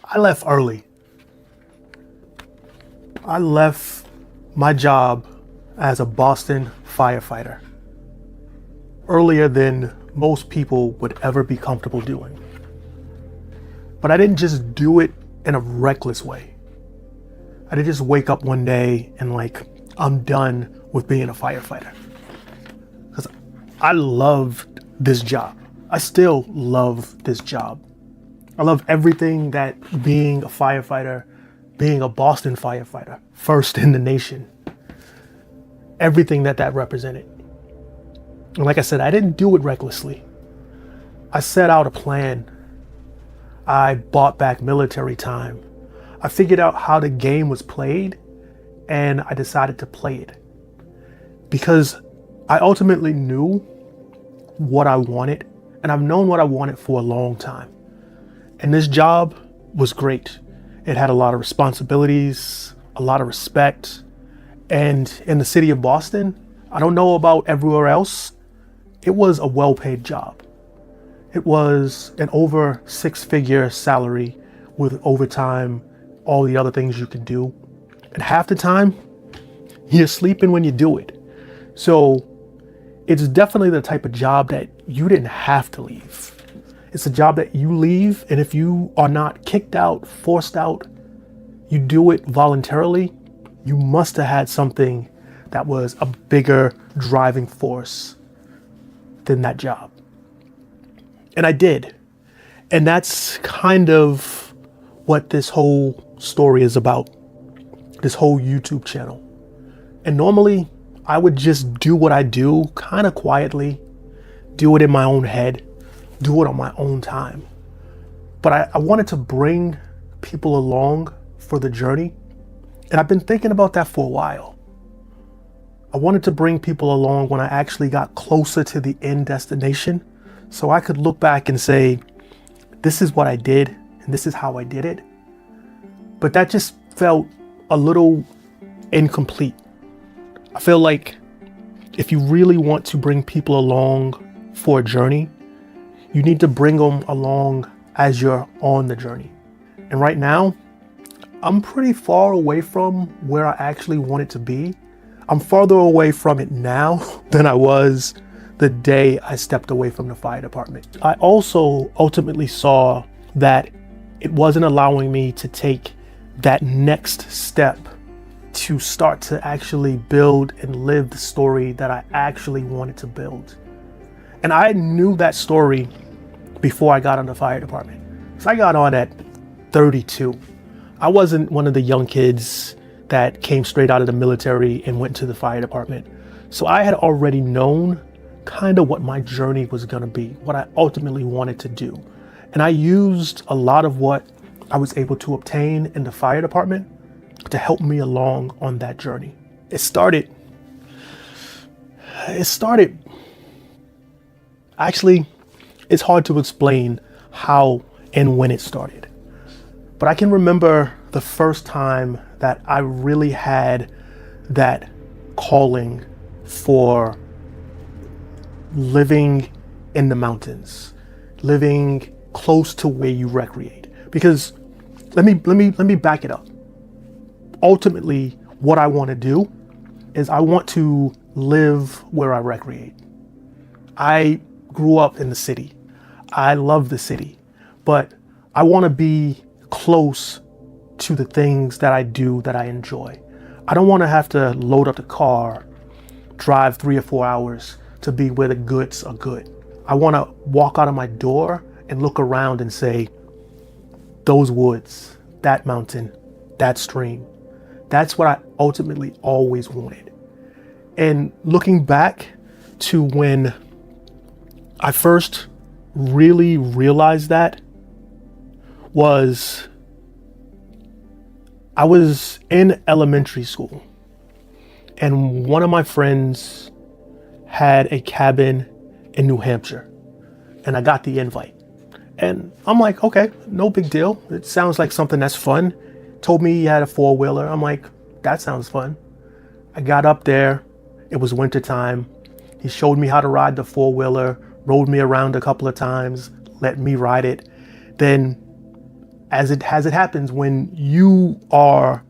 I left early. I left my job as a Boston firefighter earlier than most people would ever be comfortable doing. But I didn't just do it in a reckless way. I didn't just wake up one day and I'm done with being a firefighter. Because I loved this job. I still love this job. I love everything that being a firefighter, being a Boston firefighter, first in the nation, everything that represented. And like I said, I didn't do it recklessly. I set out a plan. I bought back military time. I figured out how the game was played, and I decided to play it. Because I ultimately knew what I wanted, and I've known what I wanted for a long time. And this job was great. It had a lot of responsibilities, a lot of respect. And in the city of Boston, I don't know about everywhere else, it was a well-paid job. It was an over 6-figure salary with overtime, all the other things you could do. And half the time, you're sleeping when you do it. So it's definitely the type of job that you didn't have to leave. It's a job that you leave, and if you are not kicked out, forced out, you do it voluntarily, you must have had something that was a bigger driving force than that job. And I did. And that's kind of what this whole story is about, this whole YouTube channel. And normally I would just do what I do kind of quietly, do it in my own head, do it on my own time. But I wanted to bring people along for the journey. And I've been thinking about that for a while. I wanted to bring people along when I actually got closer to the end destination, so I could look back and say, this is what I did and this is how I did it. But that just felt a little incomplete. I feel like if you really want to bring people along for a journey, you need to bring them along as you're on the journey. And right now, I'm pretty far away from where I actually want it to be. I'm farther away from it now than I was the day I stepped away from the fire department. I also ultimately saw that it wasn't allowing me to take that next step to start to actually build and live the story that I actually wanted to build. And I knew that story before I got on the fire department. So I got on at 32. I wasn't one of the young kids that came straight out of the military and went to the fire department. So I had already known kind of what my journey was going to be, what I ultimately wanted to do. And I used a lot of what I was able to obtain in the fire department to help me along on that journey. It started, actually, it's hard to explain how and when it started. But I can remember the first time that I really had that calling for living in the mountains, living close to where you recreate. Because let me back it up. Ultimately, what I want to do is I want to live where I recreate. I grew up in the city. I love the city, but I want to be close to the things that I do that I enjoy. I don't want to have to load up the car, drive 3 or 4 hours to be where the goods are good. I want to walk out of my door and look around and say, those woods, that mountain, that stream. That's what I ultimately always wanted. And looking back to when I first really realized that was I was in elementary school, and one of my friends had a cabin in New Hampshire, and I got the invite. And I'm like, okay, no big deal. It sounds like something that's fun. Told me he had a 4-wheeler. I'm like, that sounds fun. I got up there. It was winter time. He showed me how to ride the 4-wheeler, rode me around a couple of times, let me ride it. Then as it happens when you are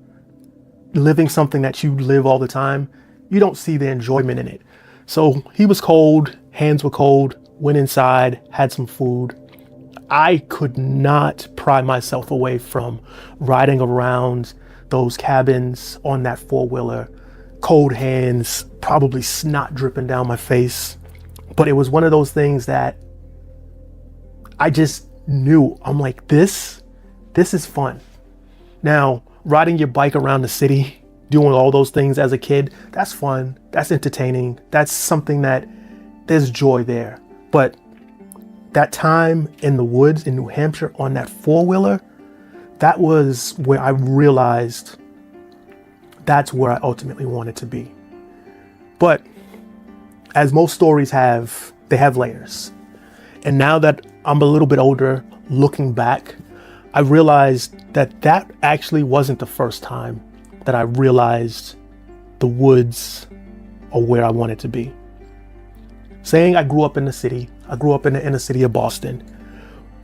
living something that you live all the time, you don't see the enjoyment in it. So he was cold, hands were cold, went inside, had some food. I could not pry myself away from riding around those cabins on that four-wheeler, cold hands, probably snot dripping down my face. But it was one of those things that I just knew. I'm like, this is fun. Now, riding your bike around the city, doing all those things as a kid, that's fun, that's entertaining, that's something that there's joy there. But that time in the woods in New Hampshire on that four-wheeler, that was where I realized that's where I ultimately wanted to be. But as most stories have, they have layers. And now that I'm a little bit older, looking back, I realized that that actually wasn't the first time that I realized the woods are where I wanted to be. Saying I grew up in the city, I grew up in the inner city of Boston,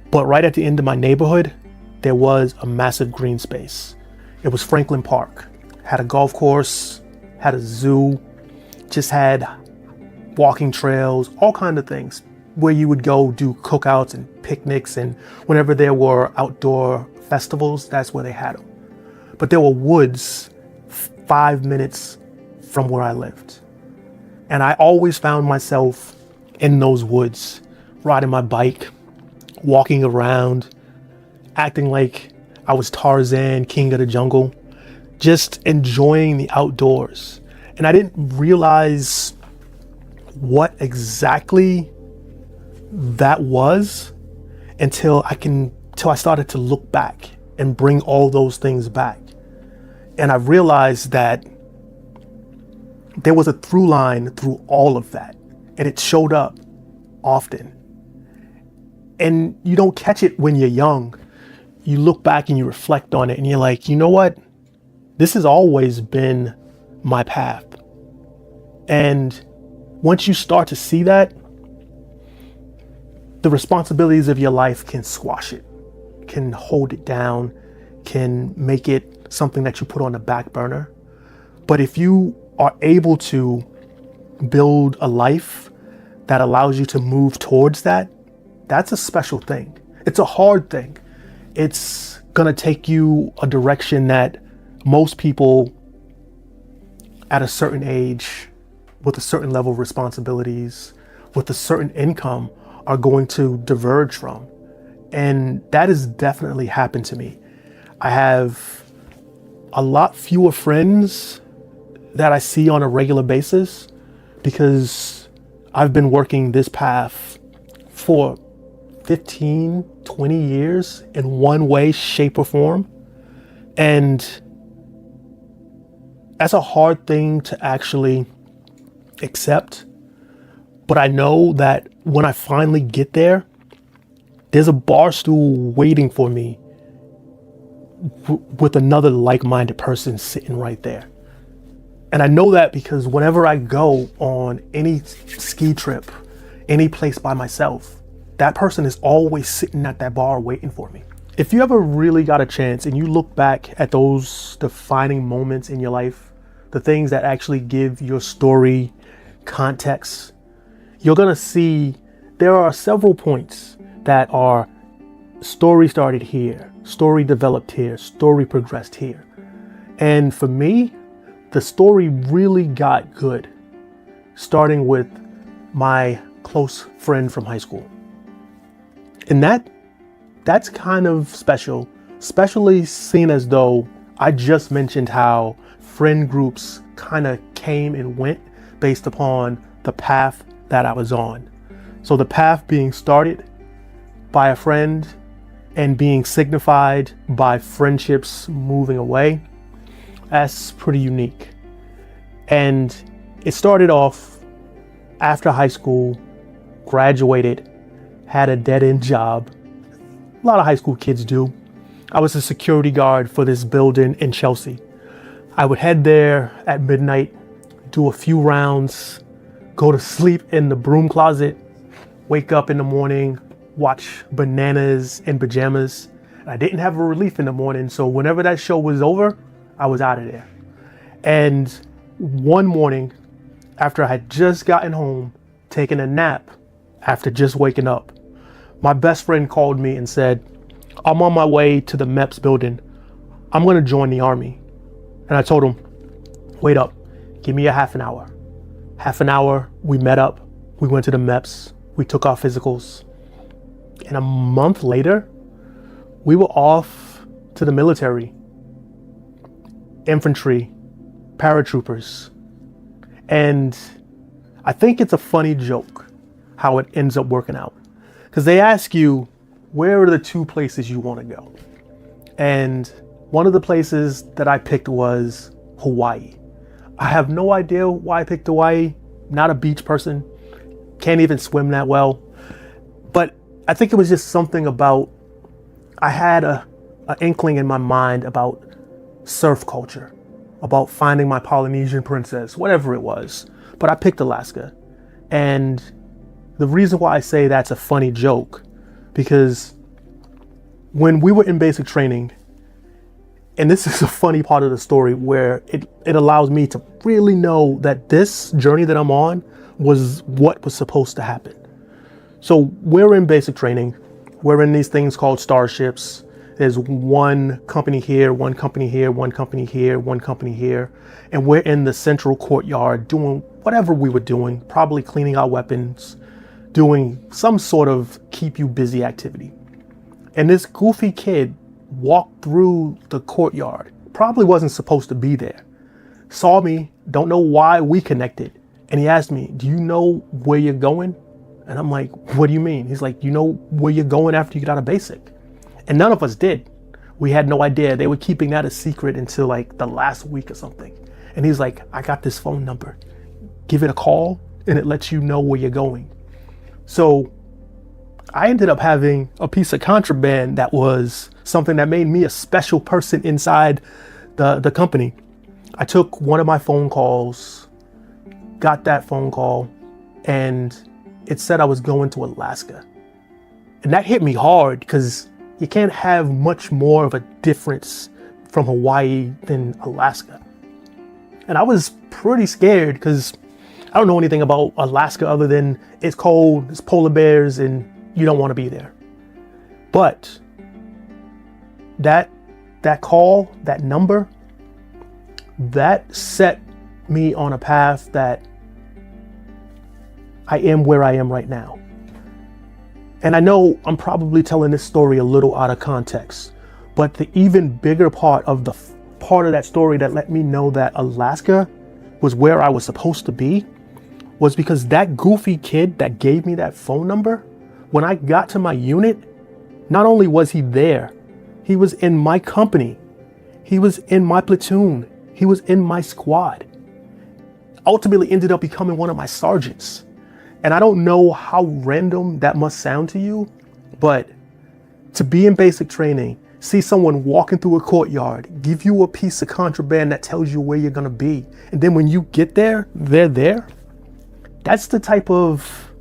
but right at the end of my neighborhood, there was a massive green space. It was Franklin Park. Had a golf course, had a zoo, just had walking trails, all kinds of things where you would go do cookouts and picnics, and whenever there were outdoor festivals, that's where they had them. But there were woods 5 minutes from where I lived. And I always found myself in those woods, riding my bike, walking around, acting like I was Tarzan, king of the jungle, just enjoying the outdoors. And I didn't realize what exactly that was until I started to look back and bring all those things back. And I realized that there was a through line through all of that, and it showed up often. And you don't catch it when you're young. You look back and you reflect on it and you're like, you know what? This has always been my path. And once you start to see that, the responsibilities of your life can squash it, can hold it down, can make it something that you put on the back burner. But if you are able to build a life that allows you to move towards that, that's a special thing. It's a hard thing. It's gonna take you a direction that most people at a certain age, with a certain level of responsibilities, with a certain income, are going to diverge from. And that has definitely happened to me. I have a lot fewer friends that I see on a regular basis because I've been working this path for 15, 20 years in one way, shape, or form. And that's a hard thing to actually accept. But I know that when I finally get there, there's a bar stool waiting for me with another like-minded person sitting right there. And I know that because whenever I go on any ski trip, any place by myself, that person is always sitting at that bar waiting for me. If you ever really got a chance and you look back at those defining moments in your life, the things that actually give your story context, you're gonna see there are several points that are story started here, story developed here, story progressed here. And for me, the story really got good, starting with my close friend from high school. And that's kind of special, especially seeing as though I just mentioned how friend groups kind of came and went based upon the path that I was on. So the path being started by a friend and being signified by friendships moving away, that's pretty unique. And it started off after high school, graduated, had a dead-end job. A lot of high school kids do. I was a security guard for this building in Chelsea. I would head there at midnight, do a few rounds, go to sleep in the broom closet, wake up in the morning, watch Bananas in Pajamas. And I didn't have a relief in the morning. So whenever that show was over, I was out of there. And one morning, after I had just gotten home, taking a nap, after just waking up, my best friend called me and said, I'm on my way to the MEPS building. I'm going to join the Army. And I told him, wait up, give me a half an hour. Half an hour, we met up, we went to the MEPS, we took our physicals. And a month later, we were off to the military, infantry, paratroopers. And I think it's a funny joke how it ends up working out. Because they ask you, where are the 2 places you want to go? And one of the places that I picked was Hawaii. I have no idea why I picked Hawaii. Not a beach person. Can't even swim that well. But I think it was just something about, I had an inkling in my mind about surf culture, about finding my Polynesian princess, whatever it was. But I picked Alaska. And the reason why I say that's a funny joke, because when we were in basic training, and this is a funny part of the story where it allows me to really know that this journey that I'm on was what was supposed to happen. So we're in basic training. We're in these things called starships. There's one company here, one company here, one company here, one company here. And we're in the central courtyard doing whatever we were doing, probably cleaning our weapons, doing some sort of keep you busy activity. And this goofy kid walked through the courtyard, probably wasn't supposed to be there, saw me, don't know why we connected. And he asked me, do you know where you're going? And I'm like, what do you mean? He's like, you know where you're going after you get out of basic? And none of us did. We had no idea. They were keeping that a secret until like the last week or something. And he's like, I got this phone number. Give it a call and it lets you know where you're going. So I ended up having a piece of contraband that was something that made me a special person inside the company. I took one of my phone calls, got that phone call, and it said I was going to Alaska. And that hit me hard because you can't have much more of a difference from Hawaii than Alaska. And I was pretty scared because I don't know anything about Alaska other than it's cold, it's polar bears, and you don't want to be there. But that call, that number, that set me on a path that I am where I am right now. And I know I'm probably telling this story a little out of context, but the even bigger part of that story that let me know that Alaska was where I was supposed to be was because that goofy kid that gave me that phone number, when I got to my unit, not only was he there, he was in my company. He was in my platoon. He was in my squad. Ultimately ended up becoming one of my sergeants. And I don't know how random that must sound to you, but to be in basic training, see someone walking through a courtyard, give you a piece of contraband that tells you where you're gonna be, and then when you get there, they're there. That's the type of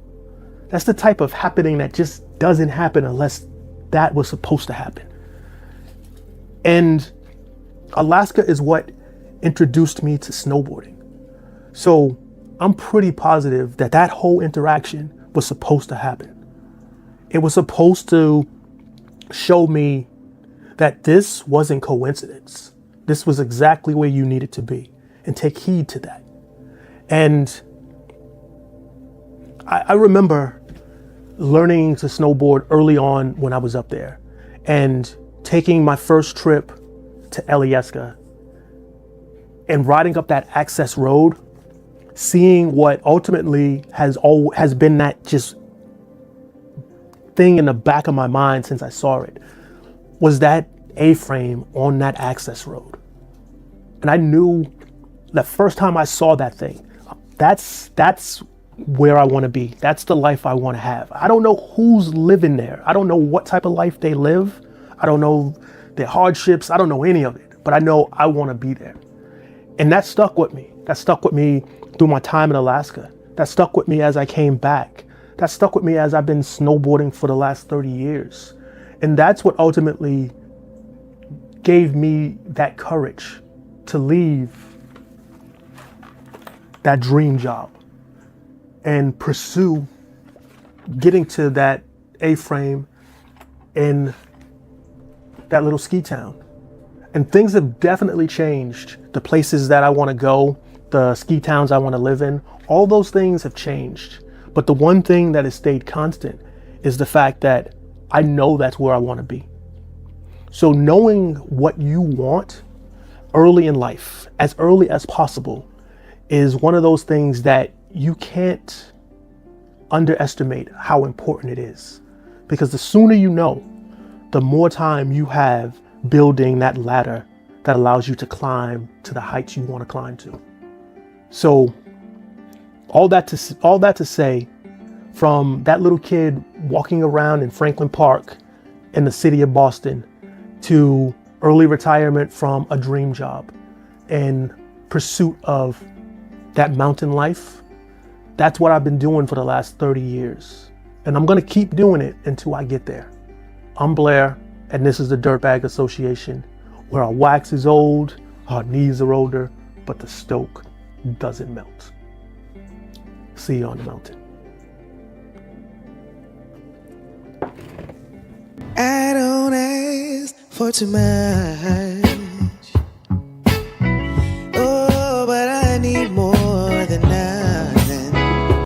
happening that just doesn't happen unless that was supposed to happen. And Alaska is what introduced me to snowboarding. So I'm pretty positive that whole interaction was supposed to happen. It was supposed to show me that this wasn't coincidence. This was exactly where you needed to be, and take heed to that. And I remember learning to snowboard early on when I was up there and taking my first trip to Alyeska and riding up that access road, seeing what ultimately has been that just thing in the back of my mind since I saw it, was that A-frame on that access road. And I knew the first time I saw that thing, that's where I want to be. That's the life I want to have. I don't know who's living there. I don't know what type of life they live. I don't know their hardships. I don't know any of it, but I know I want to be there. And that stuck with me. That stuck with me through my time in Alaska. That stuck with me as I came back. That stuck with me as I've been snowboarding for the last 30 years. And that's what ultimately gave me that courage to leave that dream job and pursue getting to that A-frame in that little ski town. And things have definitely changed. The places that I want to go, the ski towns I want to live in, all those things have changed. But the one thing that has stayed constant is the fact that I know that's where I want to be. So knowing what you want early in life, as early as possible, is one of those things that you can't underestimate how important it is. Because the sooner you know, the more time you have building that ladder that allows you to climb to the heights you want to climb to. So all that to say, from that little kid walking around in Franklin Park in the city of Boston to early retirement from a dream job in pursuit of that mountain life, that's what I've been doing for the last 30 years. And I'm going to keep doing it until I get there. I'm Blair, and this is the Dirtbag Association, where our wax is old, our knees are older, but the stoke doesn't melt. See you on the mountain. I don't ask for too much.